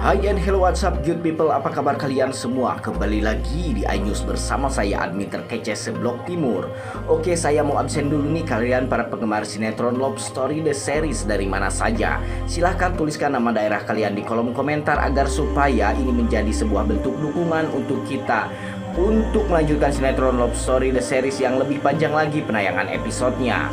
Hai and hello, what's up good people, apa kabar kalian semua? Kembali lagi di iNews bersama saya admin terkece seblok timur. Oke, saya mau absen dulu nih kalian para penggemar sinetron Love Story The Series dari mana saja. Silahkan tuliskan nama daerah kalian di kolom komentar agar supaya ini menjadi sebuah bentuk dukungan untuk kita untuk melanjutkan sinetron Love Story The Series yang lebih panjang lagi penayangan episodenya.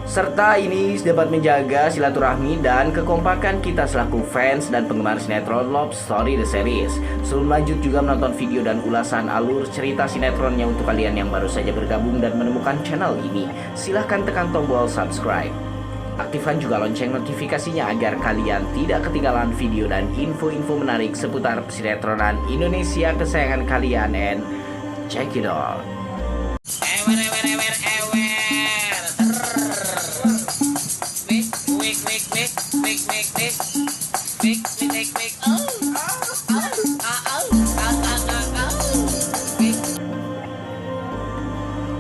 Serta ini dapat menjaga silaturahmi dan kekompakan kita selaku fans dan penggemar sinetron Love Story The Series. Sebelum lanjut juga menonton video dan ulasan alur cerita sinetronnya untuk kalian yang baru saja bergabung dan menemukan channel ini, silahkan tekan tombol subscribe. Aktifkan juga lonceng notifikasinya agar kalian tidak ketinggalan video dan info-info menarik seputar sinetronan Indonesia kesayangan kalian, and check it out.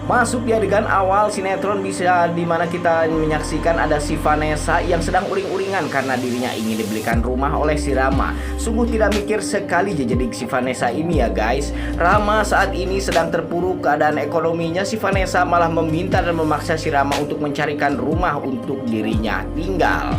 Masuk di adegan awal sinetron bisa dimana kita menyaksikan ada si Vanessa yang sedang uring-uringan karena dirinya ingin dibelikan rumah oleh si Rama. Sungguh tidak mikir sekali jadi si Vanessa ini ya guys. Rama saat ini sedang terpuruk keadaan ekonominya, si Vanessa malah meminta dan memaksa si Rama untuk mencarikan rumah untuk dirinya tinggal.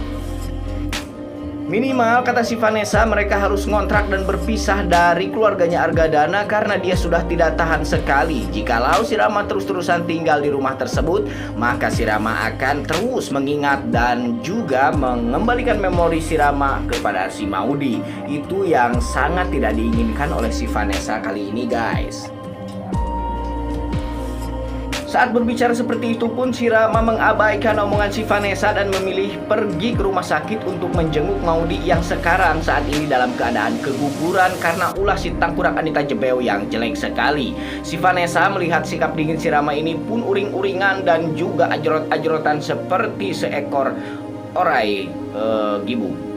Minimal kata si Vanessa mereka harus ngontrak dan berpisah dari keluarganya Argadana karena dia sudah tidak tahan sekali. Jikalau si Rama terus-terusan tinggal di rumah tersebut, maka si Rama akan terus mengingat dan juga mengembalikan memori si Rama kepada si Maudy. Itu yang sangat tidak diinginkan oleh si Vanessa kali ini guys. Saat berbicara seperti itu pun si Rama mengabaikan omongan si Vanessa dan memilih pergi ke rumah sakit untuk menjenguk Maudy yang sekarang saat ini dalam keadaan keguguran karena ulah si tangkurak Anita Jebeo yang jelek sekali. Si Vanessa melihat sikap dingin si Rama ini pun uring-uringan dan juga ajrot-ajrotan seperti seekor orai gibu.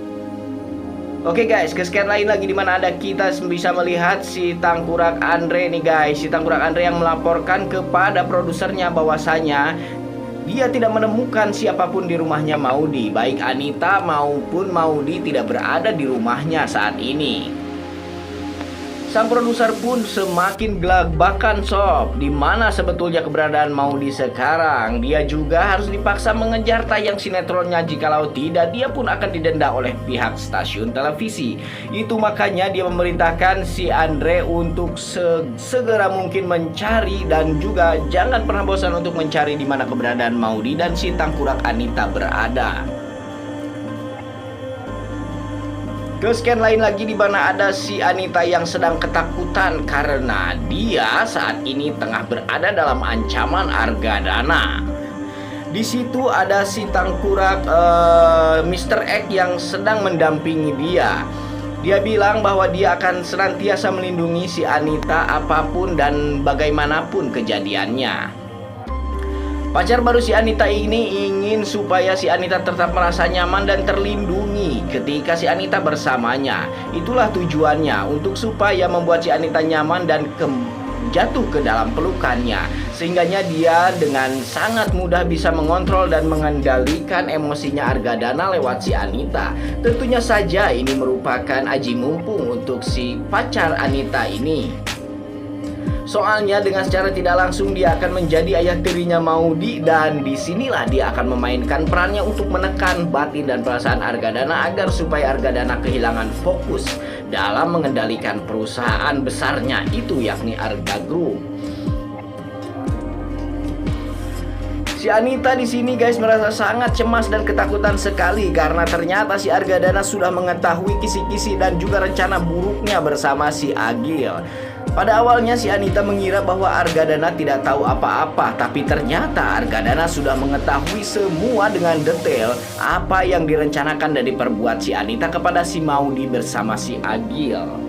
Oke guys, kesekian lain lagi dimana ada kita bisa melihat si Tangkurak Andre nih guys. Si Tangkurak Andre yang melaporkan kepada produsernya bahwasanya dia tidak menemukan siapapun di rumahnya Maudy. Baik Anita maupun Maudy tidak berada di rumahnya saat ini. Sang produser pun semakin gelagakan sob, di mana sebetulnya keberadaan Maudy sekarang. Dia juga harus dipaksa mengejar tayang sinetronnya, jikalau tidak dia pun akan didenda oleh pihak stasiun televisi. Itu makanya dia memerintahkan si Andre untuk segera mungkin mencari dan juga jangan pernah bosan untuk mencari di mana keberadaan Maudy dan si Tangkurak Anita berada. Kesekian lain lagi di mana ada si Anita yang sedang ketakutan karena dia saat ini tengah berada dalam ancaman Argadana. Di situ ada si Tangkurak Mr. X yang sedang mendampingi dia. Dia bilang bahwa dia akan senantiasa melindungi si Anita apapun dan bagaimanapun kejadiannya. Pacar baru si Anita ini ingin supaya si Anita tetap merasa nyaman dan terlindungi ketika si Anita bersamanya. Itulah tujuannya, untuk supaya membuat si Anita nyaman dan jatuh ke dalam pelukannya. Sehingganya dia dengan sangat mudah bisa mengontrol dan mengendalikan emosinya Argadana lewat si Anita. Tentunya saja ini merupakan aji mumpung untuk si pacar Anita ini. Soalnya dengan secara tidak langsung dia akan menjadi ayah tirinya Maudy dan disinilah dia akan memainkan perannya untuk menekan batin dan perasaan Argadana agar supaya Argadana kehilangan fokus dalam mengendalikan perusahaan besarnya itu yakni Arga Group. Si Anita di sini guys merasa sangat cemas dan ketakutan sekali karena ternyata si Argadana sudah mengetahui kisi-kisi dan juga rencana buruknya bersama si Agil. Pada awalnya si Anita mengira bahwa Argadana tidak tahu apa-apa, tapi ternyata Argadana sudah mengetahui semua dengan detail apa yang direncanakan dan diperbuat si Anita kepada si Maudy bersama si Agil.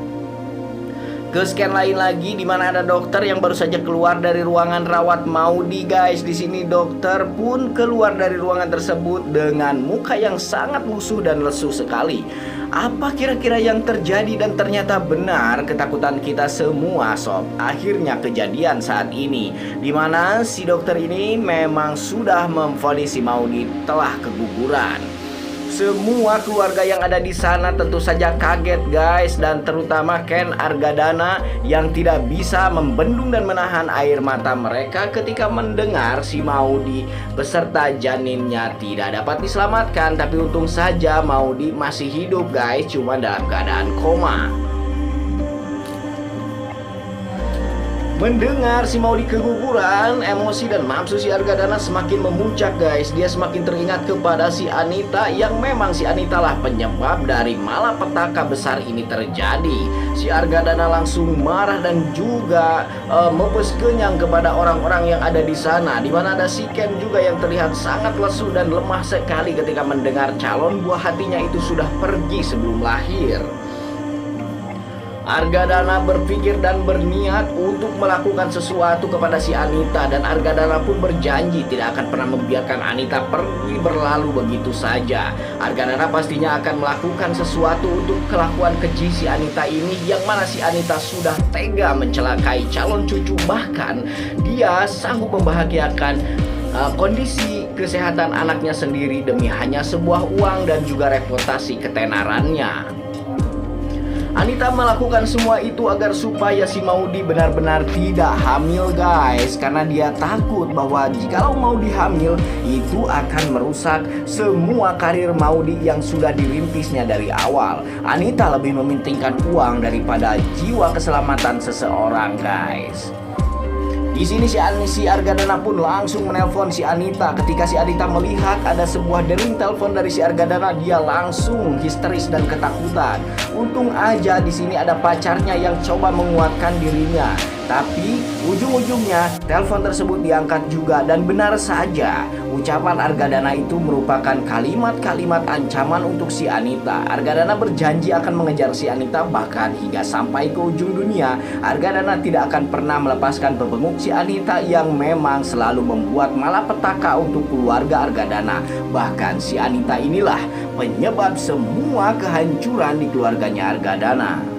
Kesekian lain lagi di mana ada dokter yang baru saja keluar dari ruangan rawat Maudy guys. Di sini dokter pun keluar dari ruangan tersebut dengan muka yang sangat lusuh dan lesu sekali. Apa kira-kira yang terjadi dan ternyata benar ketakutan kita semua sob. Akhirnya kejadian saat ini di mana si dokter ini memang sudah memvonis si Maudy telah keguguran. Semua keluarga yang ada di sana tentu saja kaget guys, dan terutama Ken Argadana yang tidak bisa membendung dan menahan air mata mereka ketika mendengar si Maudy beserta janinnya tidak dapat diselamatkan. Tapi untung saja Maudy masih hidup guys, cuma dalam keadaan koma. Mendengar si Maudy keguguran, emosi dan nafsu si Argadana semakin memuncak guys. Dia semakin teringat kepada si Anita, yang memang si Anita lah penyebab dari malapetaka besar ini terjadi. Si Argadana langsung marah dan juga mepes kenyang kepada orang-orang yang ada di sana, di mana ada si Ken juga yang terlihat sangat lesu dan lemah sekali ketika mendengar calon buah hatinya itu sudah pergi sebelum lahir. Argadana berpikir dan berniat untuk melakukan sesuatu kepada si Anita, dan Argadana pun berjanji tidak akan pernah membiarkan Anita pergi berlalu begitu saja. Argadana pastinya akan melakukan sesuatu untuk kelakuan keji si Anita ini, yang mana si Anita sudah tega mencelakai calon cucu, bahkan dia sanggup membahagiakan kondisi kesehatan anaknya sendiri demi hanya sebuah uang dan juga reputasi ketenarannya. Anita melakukan semua itu agar supaya si Maudy benar-benar tidak hamil guys, karena dia takut bahwa jikalau Maudy hamil itu akan merusak semua karir Maudy yang sudah dirintisnya dari awal. Anita lebih mementingkan uang daripada jiwa keselamatan seseorang guys. Di sini si Argadana pun langsung menelpon si Anita. Ketika si Anita melihat ada sebuah dering telepon dari si Argadana, dia langsung histeris dan ketakutan. Untung aja di sini ada pacarnya yang coba menguatkan dirinya. Tapi ujung-ujungnya telepon tersebut diangkat juga, dan benar saja ucapan Argadana itu merupakan kalimat-kalimat ancaman untuk si Anita. Argadana berjanji akan mengejar si Anita, bahkan hingga sampai ke ujung dunia. Argadana tidak akan pernah melepaskan pembenguk si Anita yang memang selalu membuat malapetaka untuk keluarga Argadana. Bahkan si Anita inilah penyebab semua kehancuran di keluarganya Argadana.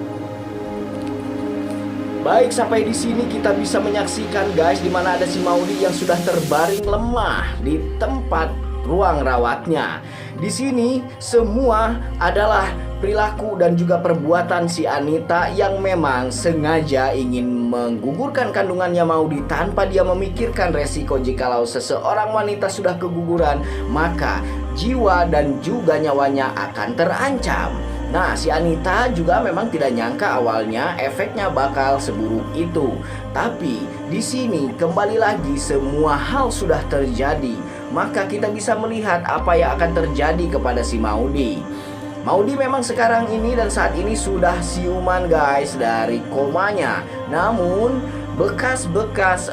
Baik, sampai di sini kita bisa menyaksikan guys, di mana ada si Maudy yang sudah terbaring lemah di tempat ruang rawatnya. Di sini semua adalah perilaku dan juga perbuatan si Anita yang memang sengaja ingin menggugurkan kandungannya Maudy tanpa dia memikirkan resiko jikalau seseorang wanita sudah keguguran, maka jiwa dan juga nyawanya akan terancam. Nah, si Anita juga memang tidak nyangka awalnya efeknya bakal seburuk itu. Tapi di sini kembali lagi semua hal sudah terjadi, maka kita bisa melihat apa yang akan terjadi kepada si Maudy. Maudy memang sekarang ini dan saat ini sudah siuman guys dari komanya. Namun bekas-bekas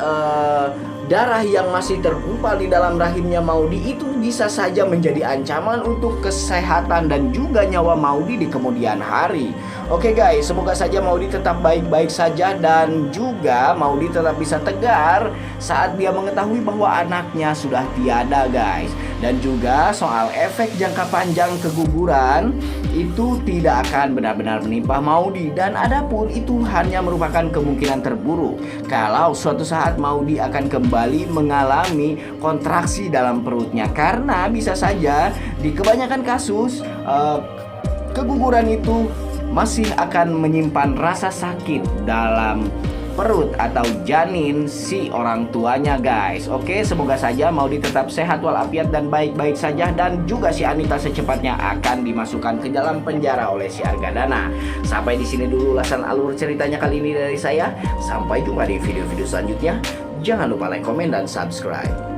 darah yang masih tergumpal di dalam rahimnya Maudy itu bisa saja menjadi ancaman untuk kesehatan dan juga nyawa Maudy di kemudian hari. Oke guys, semoga saja Maudy tetap baik-baik saja dan juga Maudy tetap bisa tegar saat dia mengetahui bahwa anaknya sudah tiada guys. Dan juga soal efek jangka panjang keguguran itu tidak akan benar-benar menimpa Maudy, dan adapun itu hanya merupakan kemungkinan terburuk kalau suatu saat Maudy akan kembali mengalami kontraksi dalam perutnya, karena bisa saja di kebanyakan kasus keguguran itu masih akan menyimpan rasa sakit dalam perut atau janin si orang tuanya guys. Oke, semoga saja Maudy tetap sehat walafiat dan baik-baik saja, dan juga si Anita secepatnya akan dimasukkan ke dalam penjara oleh si Argadana. Sampai di sini dulu ulasan alur ceritanya kali ini dari saya. Sampai jumpa di video-video selanjutnya. Jangan lupa like, komen, dan subscribe.